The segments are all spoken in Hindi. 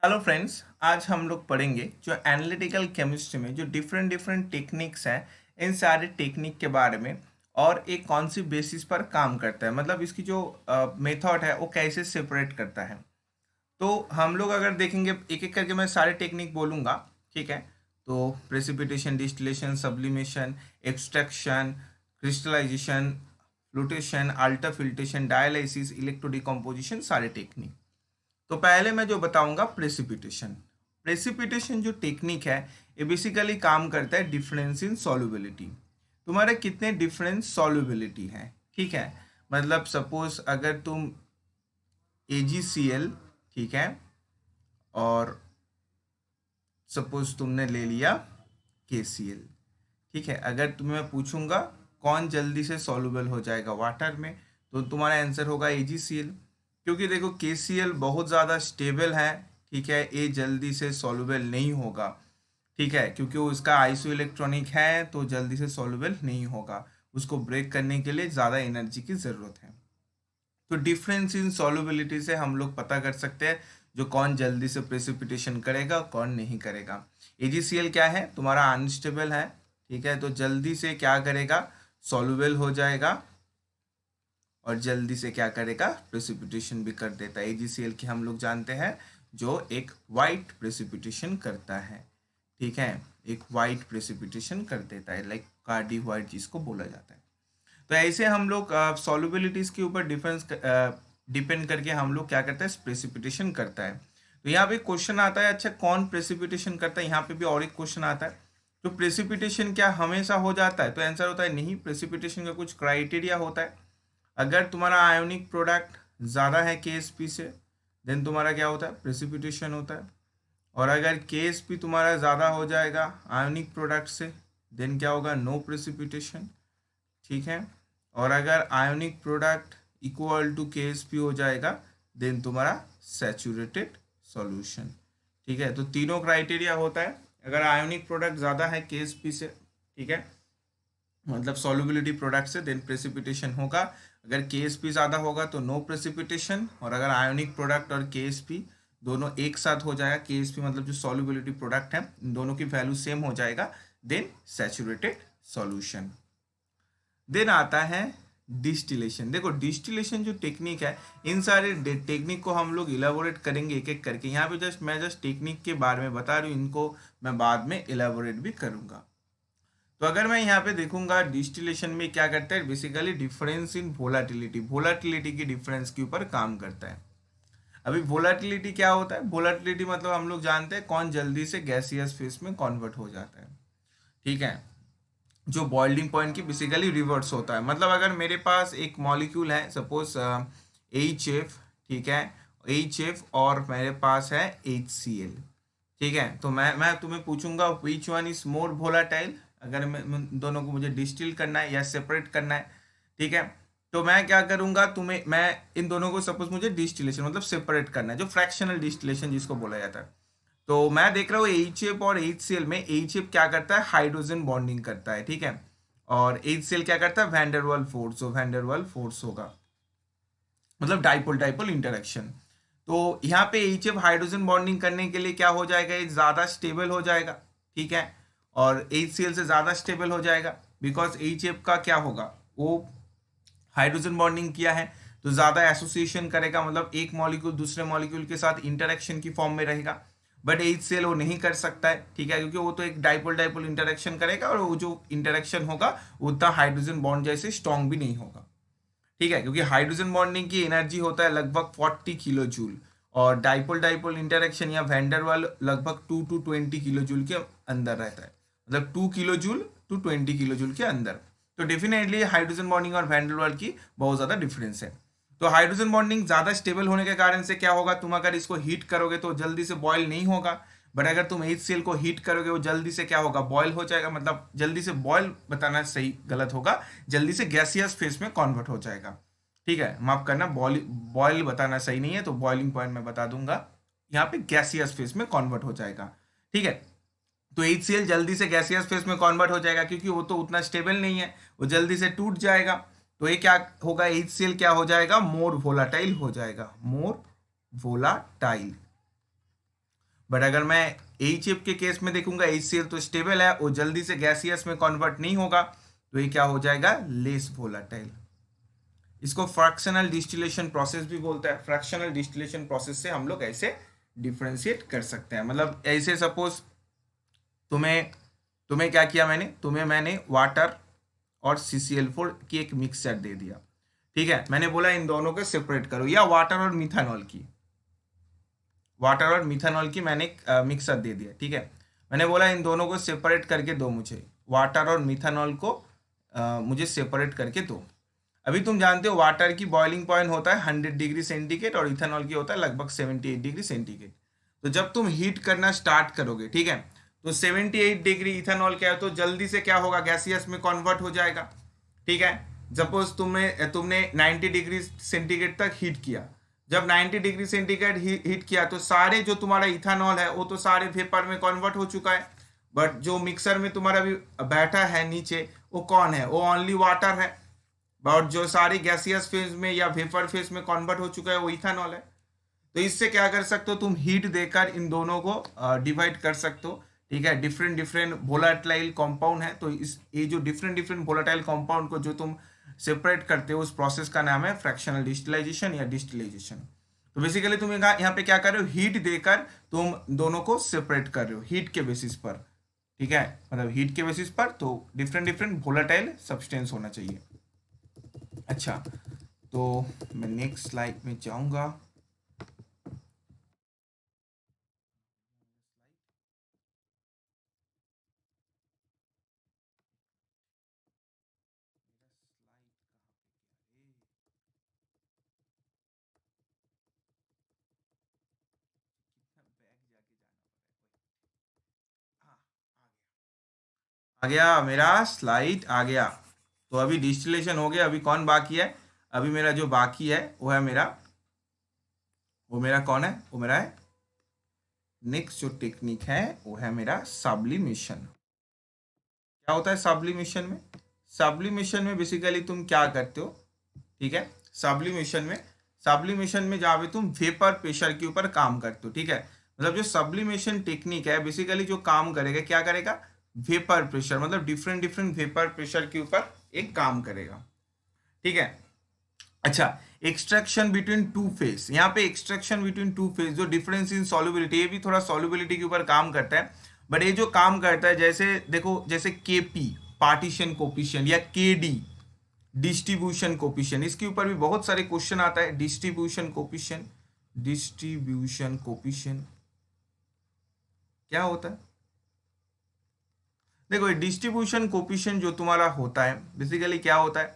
हेलो फ्रेंड्स, आज हम लोग पढ़ेंगे जो एनालिटिकल केमिस्ट्री में जो डिफरेंट डिफरेंट टेक्निक्स हैं, इन सारे टेक्निक के बारे में और एक कौन सी बेसिस पर काम करता है, मतलब इसकी जो मेथड है वो कैसे सेपरेट करता है। तो हम लोग अगर देखेंगे एक एक करके मैं सारे टेक्निक बोलूँगा, ठीक है। तो precipitation, distillation, sublimation, extraction, crystallisation, flotation, ultra filtration, dialysis, electro decomposition, सारे टेक्निक। तो पहले मैं जो बताऊंगा प्रेसिपिटेशन। प्रेसिपिटेशन जो टेक्निक है ये बेसिकली काम करता है डिफरेंस इन सॉल्युबिलिटी। तुम्हारे कितने डिफरेंस सॉल्युबिलिटी है, ठीक है। मतलब सपोज अगर तुम AgCl, ठीक है, और सपोज तुमने ले लिया KCl, ठीक है। अगर तुम्हें पूछूंगा कौन जल्दी से सॉल्युबल हो जाएगा वाटर में, तो तुम्हारा आंसर होगा AgCl, क्योंकि देखो KCl बहुत ज़्यादा स्टेबल है, ठीक है। ये जल्दी से सॉल्युबल नहीं होगा, ठीक है, क्योंकि वो इसका आइसो इलेक्ट्रॉनिक है तो जल्दी से सॉल्युबल नहीं होगा। उसको ब्रेक करने के लिए ज़्यादा एनर्जी की ज़रूरत है। तो डिफरेंस इन सॉल्युबिलिटी से हम लोग पता कर सकते हैं जो कौन जल्दी से प्रेसिपिटेशन करेगा कौन नहीं करेगा। AgCl क्या है, तुम्हारा अनस्टेबल है, ठीक है, तो जल्दी से क्या करेगा, सॉल्युबल हो जाएगा और जल्दी से क्या करेगा, प्रेसिपिटेशन भी कर देता है। AgCl की हम लोग जानते हैं जो एक वाइट प्रेसिपिटेशन करता है, ठीक है, एक वाइट प्रेसिपिटेशन कर देता है, लाइक कार्डी वाइट जिसको बोला जाता है। तो ऐसे हम लोग सॉल्युबिलिटीज के ऊपर डिपेंड करके हम लोग क्या करते हैं, प्रेसिपिटेशन करता है। तो यहाँ पे क्वेश्चन आता है, अच्छा कौन प्रेसिपिटेशन करता है, यहाँ पे भी और एक क्वेश्चन आता है। तो प्रेसिपिटेशन क्या हमेशा हो जाता है, तो आंसर होता है नहीं। प्रेसिपिटेशन का कुछ क्राइटेरिया होता है। अगर तुम्हारा आयोनिक प्रोडक्ट ज़्यादा है KSP से, देन तुम्हारा क्या होता है, प्रेसिपिटेशन होता है। और अगर KSP तुम्हारा ज़्यादा हो जाएगा आयोनिक प्रोडक्ट से, देन क्या होगा, नो प्रेसिपिटेशन, ठीक है। और अगर ionic product equal to KSP हो जाएगा, देन तुम्हारा सैचुरेटेड सॉल्यूशन, ठीक है। तो तीनों क्राइटेरिया होता है। अगर आयोनिक प्रोडक्ट ज़्यादा है KSP से, ठीक है, मतलब सॉल्युबिलिटी प्रोडक्ट से, देन प्रेसिपिटेशन होगा। अगर KSP ज़्यादा होगा तो नो प्रेसिपिटेशन। और अगर आयोनिक प्रोडक्ट और KSP दोनों एक साथ हो जाएगा, KSP मतलब जो सॉल्युबिलिटी प्रोडक्ट है, इन दोनों की वैल्यू सेम हो जाएगा, देन सैचुरेटेड सॉल्यूशन। देन आता है डिस्टिलेशन। देखो डिस्टिलेशन जो टेक्निक है, इन सारे टेक्निक को हम लोग इलेबोरेट करेंगे एक एक करके। यहाँ पे मैं जस्ट टेक्निक के बारे में बता रही हूँ, इनको मैं बाद में इलेबोरेट भी करूँगा। तो अगर मैं यहाँ पे देखूंगा डिस्टिलेशन में क्या करता है, basically difference in volatility, volatility की डिफरेंस के ऊपर काम करता है। अभी वोलाटिलिटी क्या होता है, वोलाटिलिटी मतलब हम लोग जानते हैं कौन जल्दी से गैसियस फेस में कन्वर्ट हो जाता है, ठीक है। जो बॉइलिंग पॉइंट की बेसिकली रिवर्स होता है। मतलब अगर मेरे पास एक मॉलिक्यूल है, सपोज HF, ठीक है, HF, और मेरे पास है HCl, ठीक है। तो मैं तुम्हें पूछूंगा which one is more volatile, अगर मैं दोनों को मुझे डिस्टिल करना है या सेपरेट करना है, ठीक है। तो मैं क्या करूंगा, तुम्हें मैं इन दोनों को सपोज मुझे डिस्टिलेशन मतलब सेपरेट करना है, जो फ्रैक्शनल डिस्टिलेशन जिसको बोला जाता है। तो मैं देख रहा हूँ HF और HCl में, HF क्या करता है, हाइड्रोजन बॉन्डिंग करता है, ठीक है, और HCl क्या करता है, वैंडरवाल फोर्स, जो वैंडरवाल फोर्स होगा, मतलब डाइपोल डाइपोल इंटरेक्शन। तो यहाँ पे HF हाइड्रोजन बॉन्डिंग करने के लिए क्या हो जाएगा, ये ज़्यादा स्टेबल हो जाएगा, ठीक है, और HCl से ज़्यादा स्टेबल हो जाएगा। बिकॉज HF का क्या होगा, वो हाइड्रोजन बॉन्डिंग किया है तो ज़्यादा एसोसिएशन करेगा, मतलब एक मॉलिक्यूल दूसरे मॉलिक्यूल के साथ इंटरेक्शन की फॉर्म में रहेगा। बट HCl वो नहीं कर सकता है, ठीक है, क्योंकि वो तो एक डाइपोल डाइपोल इंटरेक्शन करेगा और वो जो इंटरेक्शन होगा उतना हाइड्रोजन बॉन्ड जैसे स्ट्रॉन्ग भी नहीं होगा, ठीक है, क्योंकि हाइड्रोजन बॉन्डिंग की एनर्जी होता है लगभग 40 किलो जूल, और डाइपोल डाइपोल इंटरेक्शन या वैंडरवाल लगभग 2 to 20 किलो जूल के अंदर रहता है, मतलब 2 kilo joule to 20 kilo joule के अंदर। तो डेफिनेटली हाइड्रोजन बॉन्डिंग और वैंडरवाल की बहुत ज़्यादा डिफरेंस है। तो हाइड्रोजन बॉन्डिंग ज़्यादा स्टेबल होने के कारण से क्या होगा, तुम अगर इसको हीट करोगे तो जल्दी से बॉयल नहीं होगा। बट अगर तुम HCl को हीट करोगे वो जल्दी से क्या होगा, बॉयल हो जाएगा, मतलब जल्दी से बॉयल बताना सही गलत होगा, जल्दी से गैसियस फेस में कन्वर्ट हो जाएगा, ठीक है, माफ करना, बॉयल बताना सही नहीं है, तो बॉइलिंग पॉइंट में बता दूंगा, यहाँ पे गैसियस फेस में कन्वर्ट हो जाएगा, ठीक है। तो HCl जल्दी से गैसियस फेस में कन्वर्ट हो जाएगा, क्योंकि वो तो उतना स्टेबल नहीं है, वो जल्दी से टूट जाएगा। तो ये क्या होगा, HCl क्या हो जाएगा, मोर वोलाटाइल हो जाएगा, मोर वोलाटाइल, बट अगर मैं HF के केस में देखूंगा, HCl तो स्टेबल है, वो जल्दी से गैसियस में कन्वर्ट नहीं होगा, तो ये क्या हो जाएगा, लेस वोलाटाइल। इसको फ्रैक्शनल डिस्टिलेशन प्रोसेस भी बोलते हैं। फ्रैक्शनल डिस्टिलेशन प्रोसेस से हम लोग ऐसे डिफरेंशिएट कर सकते हैं। मतलब ऐसे सपोज तुम्हें तुम्हें क्या किया मैंने, तुम्हें मैंने वाटर और CCl4 की एक मिक्सचर दे दिया, ठीक है। मैंने बोला इन दोनों को सेपरेट करो, या वाटर और मिथानॉल की मैंने मिक्सर दे दिया, ठीक है। मैंने बोला इन दोनों को सेपरेट करके दो मुझे, वाटर और मिथानॉल को मुझे सेपरेट करके दो। अभी तुम जानते हो वाटर की बॉइलिंग पॉइंट होता है 100 डिग्री सेंटीग्रेड और इथेनॉल की होता है लगभग 78 डिग्री सेंटीग्रेड। तो जब तुम हीट करना स्टार्ट करोगे, ठीक है, तो 78 डिग्री इथेनॉल क्या है, तो जल्दी से क्या होगा, गैसियस में कन्वर्ट हो जाएगा, ठीक है। सपोज तुमने 90 डिग्री सेंटीग्रेड तक हीट किया। जब 90 डिग्री सेंटीग्रेड हीट किया तो सारे जो तुम्हारा इथेनॉल है वो तो सारे वेपर में कन्वर्ट हो चुका है, बट जो मिक्सर में तुम्हारा भी बैठा है नीचे, वो कौन है, वो ओनली वाटर है। और जो सारे गैसियस फेज में या वेपर फेज में कन्वर्ट हो चुका है वो इथेनॉल है। तो इससे क्या कर सकते हो, तुम हीट देकर इन दोनों को डिवाइड कर सकते हो, ठीक है। डिफरेंट डिफरेंट वोलाटाइल कंपाउंड है, तो इस ये जो डिफरेंट डिफरेंट वोलाटाइल कंपाउंड को जो तुम सेपरेट करते हो, उस प्रोसेस का नाम है फ्रैक्शनल डिस्टिलाइजेशन या डिस्टिलाइजेशन। तो बेसिकली तुम यहाँ पे क्या कर रहे हो, हीट देकर तुम दोनों को सेपरेट कर रहे हो हीट के बेसिस पर, ठीक है। मतलब हीट के बेसिस पर तो डिफरेंट डिफरेंट वोलाटाइल सब्सटेंस होना चाहिए। अच्छा, तो मैं नेक्स्ट स्लाइड में जाऊंगा। आ गया मेरा स्लाइड, आ गया। तो अभी डिस्टिलेशन हो गया, अभी कौन बाकी है, अभी मेरा जो बाकी है वो मेरा कौन है, वो मेरा है नेक्स्ट जो टेक्निक है वो है मेरा सब्लिमेशन। क्या होता है सब्लिमेशन में, सब्लिमेशन में बेसिकली तुम क्या करते हो, ठीक है। सब्लिमेशन में जहाँ पे तुम वेपर प्रेशर के ऊपर काम करते हो, ठीक है। मतलब जो सब्लिमेशन टेक्निक है बेसिकली जो काम करेगा, क्या करेगा, वेपर प्रेशर, मतलब डिफरेंट डिफरेंट वेपर प्रेशर के ऊपर एक काम करेगा, ठीक है। अच्छा, एक्सट्रैक्शन बिटवीन टू फेज, यहाँ पे एक्सट्रैक्शन बिटवीन टू फेज, जो डिफरेंस इन सॉल्युबिलिटी, ये भी थोड़ा सॉल्युबिलिटी के ऊपर काम करता है। बट ये जो काम करता है, जैसे देखो, जैसे केपी पार्टीशन कोफिशिएंट या केडी डिस्ट्रीब्यूशन कोफिशिएंट, इसके ऊपर भी बहुत सारे क्वेश्चन आता है। डिस्ट्रीब्यूशन कोफिशिएंट क्या होता है, देखो डिस्ट्रीब्यूशन कोफिशिएंट जो तुम्हारा होता है बेसिकली क्या होता है,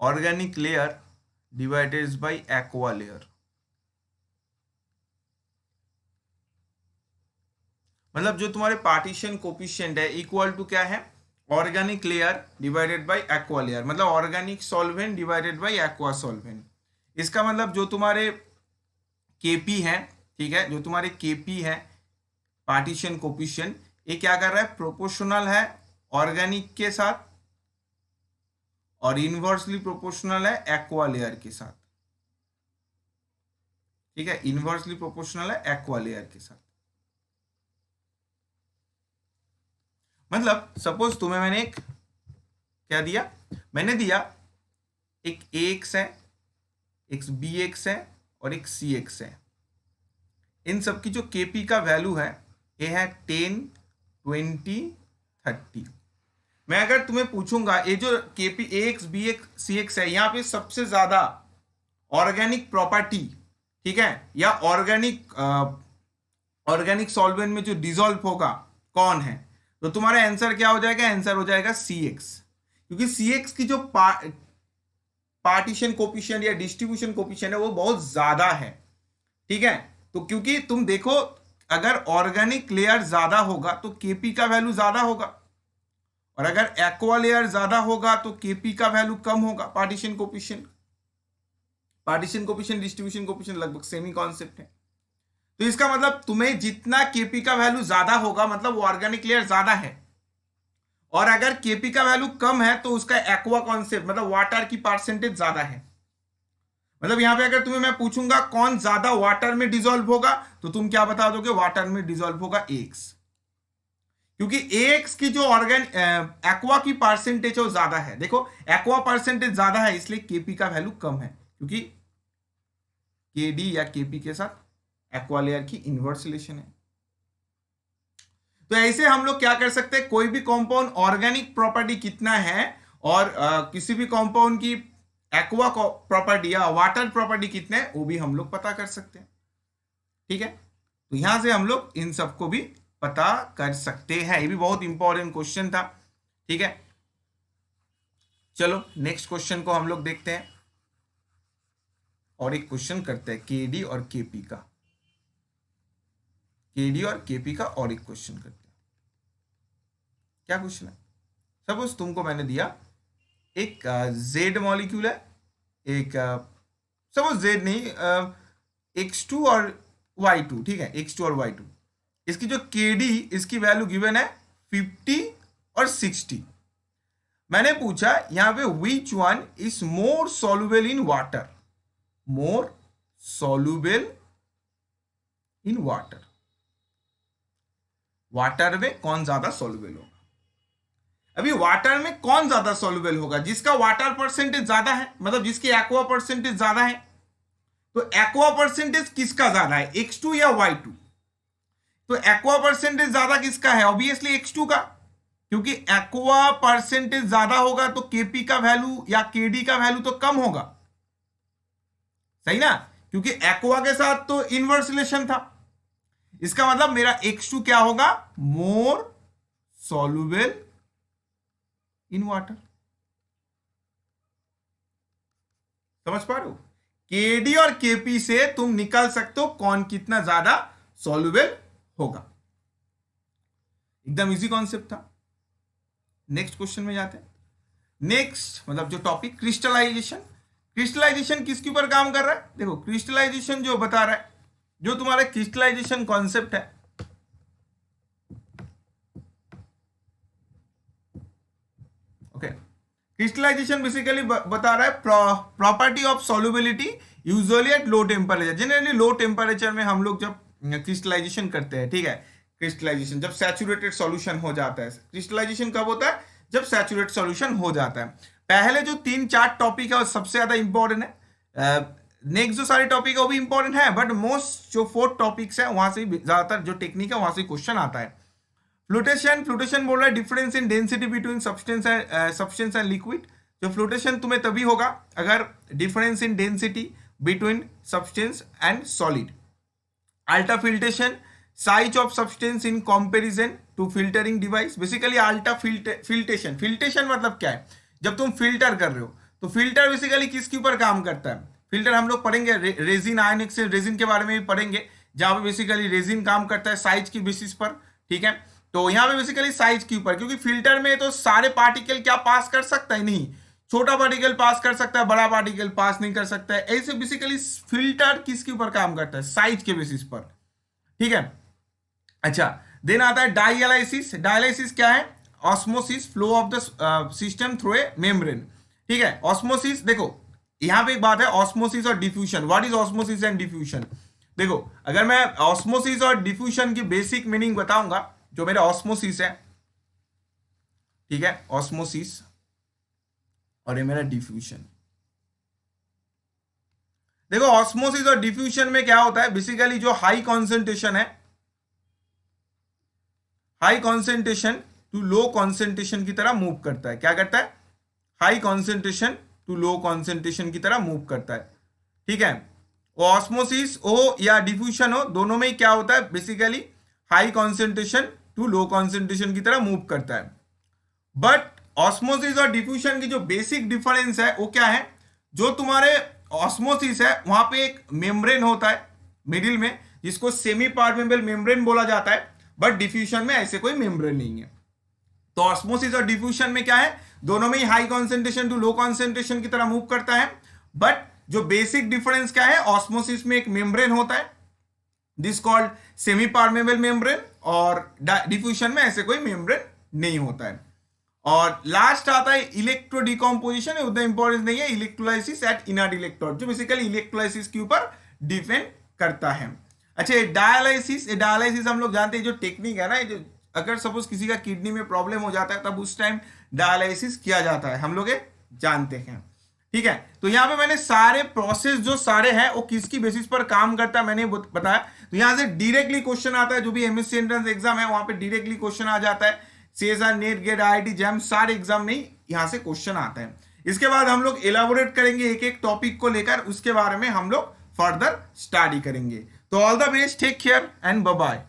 organic layer divided by aqua layer. मतलब जो तुम्हारे पार्टीशन कोफिशिएंट है इक्वल टू क्या है, organic layer divided by aqua layer, मतलब organic solvent divided by aqua solvent. इसका मतलब जो तुम्हारे केपी है, ठीक है, जो तुम्हारे केपी है पार्टीशन कोफिशिएंट, ये क्या कर रहा है, प्रोपोर्शनल है ऑर्गेनिक के साथ और इनवर्सली प्रोपोर्शनल है एक्वा लेयर के साथ, ठीक है। इनवर्सली प्रोपोर्शनल है एक्वा लेयर के साथ। मतलब सपोज तुम्हें मैंने एक क्या दिया, मैंने दिया एक AX है, एक BX है और एक CX है। इन सब की जो KP का वैल्यू है ये है 10, 20, 30। मैं अगर तुम्हें पूछूंगा ये जो KP AX BX CX है, यहाँ पे सबसे ज्यादा ऑर्गेनिक प्रॉपर्टी, ठीक है, या ऑर्गेनिक सॉल्वेंट में जो डिसॉल्व होगा कौन है, तो तुम्हारा आंसर क्या हो जाएगा, आंसर हो जाएगा CX। क्योंकि CX की जो पार्टीशन कोफिशिएंट या डिस्ट्रीब्यूशन कोफिशिएंट है वो बहुत ज्यादा है, ठीक है। तो क्योंकि तुम देखो अगर ऑर्गेनिक लेयर ज्यादा होगा तो KP का वैल्यू ज्यादा होगा, और अगर एक्वा लेयर ज्यादा होगा तो KP का वैल्यू कम होगा। पार्टीशन कोफिशिएंट डिस्ट्रीब्यूशन कोफिशिएंट लगभग सेम ही कॉन्सेप्ट है। तो इसका मतलब तुम्हें जितना KP का वैल्यू ज्यादा होगा मतलब वो ऑर्गेनिक लेयर ज्यादा है, और अगर KP का वैल्यू कम है तो उसका एक्वा कॉन्सेप्ट मतलब वाटर की परसेंटेज ज्यादा है। मतलब यहां पे अगर तुम्हें मैं पूछूंगा कौन ज्यादा वाटर में डिसॉल्व होगा, तो तुम क्या बता दोगे? वाटर में डिसॉल्व होगा AX, क्योंकि AX की जो एक्वा की परसेंटेज है वो ज्यादा है। देखो एक्वा परसेंटेज ज्यादा है इसलिए KP का वैल्यू कम है, क्योंकि KD या KP के साथ एक्वा लेयर की इनवर्स रिलेशन है। तो ऐसे हम लोग क्या कर सकते हैं, कोई भी कंपाउंड ऑर्गेनिक प्रॉपर्टी कितना है और किसी भी कंपाउंड की एक्वा प्रॉपर्टी या वाटर प्रॉपर्टी कितने हैं वो भी हम लोग पता कर सकते हैं। ठीक है, तो यहां से हम लोग इन सबको भी पता कर सकते हैं। ये भी बहुत इंपॉर्टेंट क्वेश्चन था। ठीक है, चलो नेक्स्ट क्वेश्चन को हम लोग देखते हैं और एक क्वेश्चन करते हैं KD और KP का। KD और KP का और एक क्वेश्चन करते हैं। क्या क्वेश्चन है? सपोज तुमको मैंने दिया एक Z मॉलिक्यूल है, एक सपोज Z नहीं X2 और Y2। ठीक है, X2 और Y2, इसकी जो KD इसकी वैल्यू गिवन है 50 और 60। मैंने पूछा यहां पे which one is more soluble in water, more soluble in water, water में कौन ज्यादा सॉल्युबल होगा। अभी वाटर में कौन ज्यादा सॉल्युबल होगा? जिसका वाटर परसेंटेज ज्यादा है, मतलब जिसकी एक्वा परसेंटेज ज्यादा है। तो एक्वा परसेंटेज किसका ज्यादा है, X2 या Y2? तो एक्वा परसेंटेज ज्यादा किसका है? ऑब्वियसली X2 का, क्योंकि एक्वा परसेंटेज ज्यादा होगा तो KP का वैल्यू या KD का वैल्यू तो कम होगा, सही ना, क्योंकि एक्वा के साथ तो इनवर्स रिलेशन था। इसका मतलब मेरा X2 क्या होगा? मोर सॉल्युबल इन वाटर। समझ पा रहे हो? KD और KP से तुम निकाल सकते हो कौन कितना ज्यादा सॉल्युबल होगा। एकदम इजी कॉन्सेप्ट था। नेक्स्ट क्वेश्चन में जाते हैं। नेक्स्ट मतलब जो टॉपिक क्रिस्टलाइजेशन। क्रिस्टलाइजेशन किसके ऊपर काम कर रहा है? देखो क्रिस्टलाइजेशन जो बता रहा है, जो तुम्हारा क्रिस्टलाइजेशन कॉन्सेप्ट है, ओके, क्रिस्टलाइजेशन बेसिकली बता रहा है property of solubility usually at low temperature. Generally low temperature में हम लोग जब क्रिस्टलाइजेशन करते हैं, ठीक है, क्रिस्टलाइजेशन जब सैचुरेटेड सॉल्यूशन हो जाता है। क्रिस्टलाइजेशन कब होता है? जब सैचुरेटेड सॉल्यूशन हो जाता है। पहले जो 3-4 टॉपिक है वो सबसे ज्यादा इंपॉर्टेंट है। नेक्स्ट जो सारे टॉपिक है वो भी इंपॉर्टेंट है, बट मोस्ट जो 4 टॉपिक्स है वहां से ज्यादातर जो टेक्निक है वहां से क्वेश्चन आता है। फ्लोटेशन, फ्लोटेशन बोल रहा है difference in density between substance and liquid. जो फ्लोटेशन तुम्हें तभी होगा अगर difference in density between substance and solid. Ultra filtration, size of substance in comparison to filtering device. Basically ultra filtration, filtration मतलब क्या है? जब तुम फिल्टर कर रहे हो तो फिल्टर बेसिकली किसके ऊपर काम करता है? फिल्टर हम लोग पढ़ेंगे रेजिन, आयन एक्सचेंज रेजिन के बारे में भी पढ़ेंगे, जहां पे बेसिकली रेजिन काम करता है साइज की बेसिस पर। ठीक है, तो यहाँ पे बेसिकली साइज के ऊपर, क्योंकि फिल्टर में तो सारे पार्टिकल क्या पास कर सकता है? नहीं, छोटा पार्टिकल पास कर सकता है, बड़ा पार्टिकल पास नहीं कर सकता है। ऐसे बेसिकली फिल्टर किसके ऊपर काम करता है? साइज के बेसिस पर। ठीक है, अच्छा, देन आता है डायलाइसिस। डायलाइसिस क्या है? Osmosis, flow of the system through a membrane. ठीक है, ऑस्मोसिस, देखो यहां पे एक बात है, ऑस्मोसिस और diffusion. What is osmosis and diffusion? देखो अगर मैं ऑस्मोसिस और डिफ्यूजन की बेसिक मीनिंग बताऊंगा, जो मेरा ऑस्मोसिस है, ठीक है, ऑस्मोसिस, और ये मेरा डिफ्यूजन। देखो ऑस्मोसिस और डिफ्यूजन में क्या होता है? बेसिकली जो हाई कॉन्सेंट्रेशन है, high concentration to low concentration की तरह मूव करता है। क्या करता है? High concentration to low concentration की तरह मूव करता है। ठीक है, ऑस्मोसिस हो या डिफ्यूजन हो, दोनों में क्या होता है? Basically high concentration to low concentration की तरह मूव करता है। बट ऑस्मोसिस और डिफ्यूजन की जो बेसिक डिफरेंस है वो क्या है? जो तुम्हारे ऑस्मोसिस है वहां पे एक मेम्ब्रेन होता है मिडिल में, जिसको सेमी परमेबल मेम्ब्रेन बोला जाता है, बट डिफ्यूजन में ऐसे कोई मेम्ब्रेन नहीं है। तो ऑस्मोसिस और डिफ्यूजन में क्या है? दोनों में ही high concentration to low concentration की तरह मूव करता है, बट जो बेसिक डिफरेंस क्या है? ऑस्मोसिस में एक मेम्ब्रेन होता है, this called semi permeable membrane, और डिफ्यूजन में ऐसे कोई मेम्ब्रेन नहीं होता है। और लास्ट आता है इलेक्ट्रो डिकम्पोजिशन, उतना इंपॉर्टेंट नहीं है, इलेक्ट्रोलाइसिस एट इनर्ट इलेक्ट्रोड, जो बेसिकली इलेक्ट्रोलाइसिस के ऊपर डिपेंड करता है। अच्छा, डायलिसिस हम लोग जानते हैं, जो टेक्निक है ना, जो अगर सपोज किसी का किडनी में प्रॉब्लम हो जाता है तब उस टाइम डायलिसिस किया जाता है, हम लोग ये जानते हैं। ठीक है, तो यहाँ पे मैंने सारे प्रोसेस जो सारे हैं वो किसकी बेसिस पर काम करता है मैंने बताया। तो यहाँ से डायरेक्टली क्वेश्चन आता है, जो भी एमएससी एंट्रेंस एग्जाम है वहां पे डायरेक्टली क्वेश्चन आ जाता है। CSR, NET, GATE, IIT, JAM सारे एग्जाम में यहाँ से क्वेश्चन आता है। इसके बाद हम लोग एलाबोरेट करेंगे एक एक टॉपिक को लेकर, उसके बारे में हम लोग फर्दर स्टडी करेंगे। तो all the best, take care and bye bye.